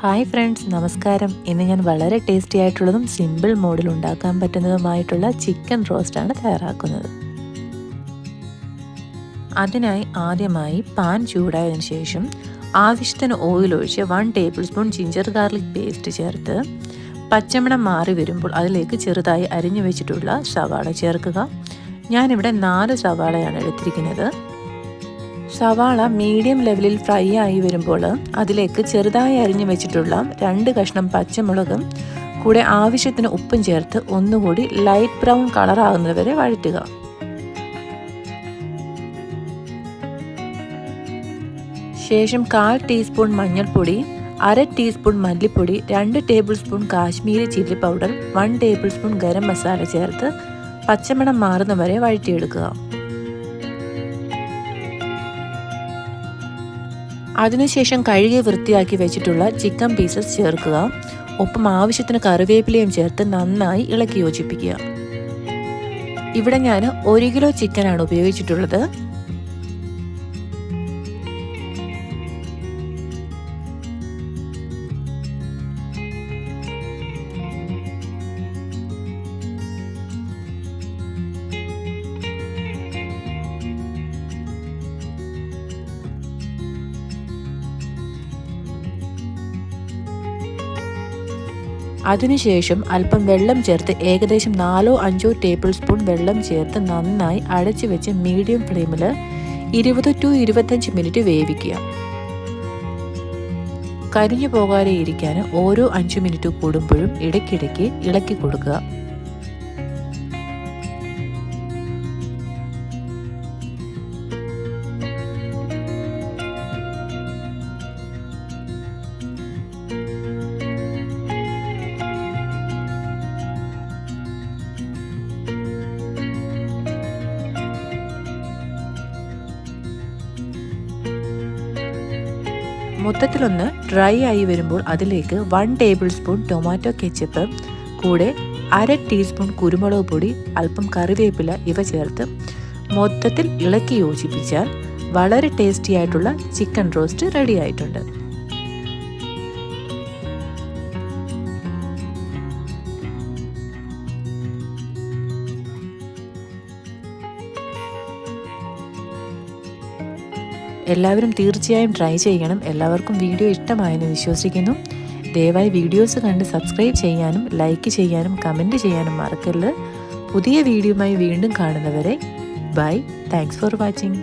Hi friends, നമസ്കാരം. ഇന്ന് ഞാൻ വളരെ ടേസ്റ്റി ആയിട്ടുള്ളതും സിമ്പിൾ മോഡിൽ ഉണ്ടാക്കാൻ പറ്റുന്നതുമായിട്ടുള്ള ചിക്കൻ റോസ്റ്റാണ് തയ്യാറാക്കുന്നത്. അതിനായി ആദ്യമായി പാൻ ചൂടായതിനു ശേഷം ആവശ്യത്തിന് ഓയിൽ ഒഴിച്ച് 1 table spoon ginger garlic paste ചേർത്ത് പച്ചമണം മാറി വരുമ്പോൾ അതിലേക്ക് ചെറുതായി അരിഞ്ഞു വെച്ചിട്ടുള്ള സവാള ചേർക്കുക. ഞാനിവിടെ 4 സവാളയാണ് എടുത്തിരിക്കുന്നത്. സവാള മീഡിയം ലെവലിൽ ഫ്രൈ ആയി വരുമ്പോൾ അതിലേക്ക് ചെറുതായി അരിഞ്ഞു വെച്ചിട്ടുള്ള 2 കഷ്ണം പച്ചമുളകും കൂടെ ആവശ്യത്തിന് ഉപ്പും ചേർത്ത് ഒന്നുകൂടി ലൈറ്റ് ബ്രൗൺ കളർ ആകുന്നത് വരെ വഴറ്റുക. ശേഷം 1/4 ടീസ്പൂൺ മഞ്ഞൾപ്പൊടി, 1/2 ടീസ്പൂൺ മല്ലിപ്പൊടി, 2 table spoon Kashmiri chilli powder, 1 table spoon garam masala ചേർത്ത് പച്ചമണം മാറുന്നവരെ വഴറ്റിയെടുക്കുക. അതിനുശേഷം കഴുകി വൃത്തിയാക്കി വെച്ചിട്ടുള്ള ചിക്കൻ പീസസ് ചേർക്കുക. ഒപ്പം ആവശ്യത്തിന് കറിവേപ്പിലയും ചേർത്ത് നന്നായി ഇളക്കി യോജിപ്പിക്കുക. ഇവിടെ ഞാൻ 1 കിലോ ചിക്കനാണ് ഉപയോഗിച്ചിട്ടുള്ളത്. അതിനുശേഷം അല്പം വെള്ളം ചേർത്ത് ഏകദേശം 4-5 ടേബിൾ സ്പൂൺ വെള്ളം ചേർത്ത് നന്നായി അടച്ചു വെച്ച് മീഡിയം ഫ്ലെയിമിൽ 20 to 25 മിനിറ്റ് വേവിക്കുക. കരിഞ്ഞു പോകാതെ ഇരിക്കാൻ ഓരോ 5 മിനിറ്റ് കൂടുമ്പോഴും ഇടയ്ക്കിടയ്ക്ക് ഇളക്കി കൊടുക്കുക. മൊത്തത്തിലൊന്ന് ഡ്രൈ ആയി വരുമ്പോൾ അതിലേക്ക് 1 ടേബിൾ സ്പൂൺ ടൊമാറ്റോ കെച്ചപ്പ്, കൂടെ 1/2 ടീസ്പൂൺ കുരുമുളക് പൊടി, അല്പം കറിവേപ്പില ഇവ ചേർത്ത് മൊത്തത്തിൽ ഇളക്കി യോജിപ്പിച്ചാൽ വളരെ ടേസ്റ്റി ആയിട്ടുള്ള ചിക്കൻ റോസ്റ്റ് റെഡി ആയിട്ടുണ്ട്. എല്ലാവരും തീർച്ചയായും ട്രൈ ചെയ്യണം. എല്ലാവർക്കും വീഡിയോ ഇഷ്ടമായെന്ന് വിശ്വസിക്കുന്നു. ദയവായി വീഡിയോസ് കണ്ട് സബ്സ്ക്രൈബ് ചെയ്യാനും ലൈക്ക് ചെയ്യാനും കമൻറ്റ് ചെയ്യാനും മറക്കരുത്. പുതിയ വീഡിയോയുമായി വീണ്ടും കാണുന്നവരെ ബൈ. Thanks for watching.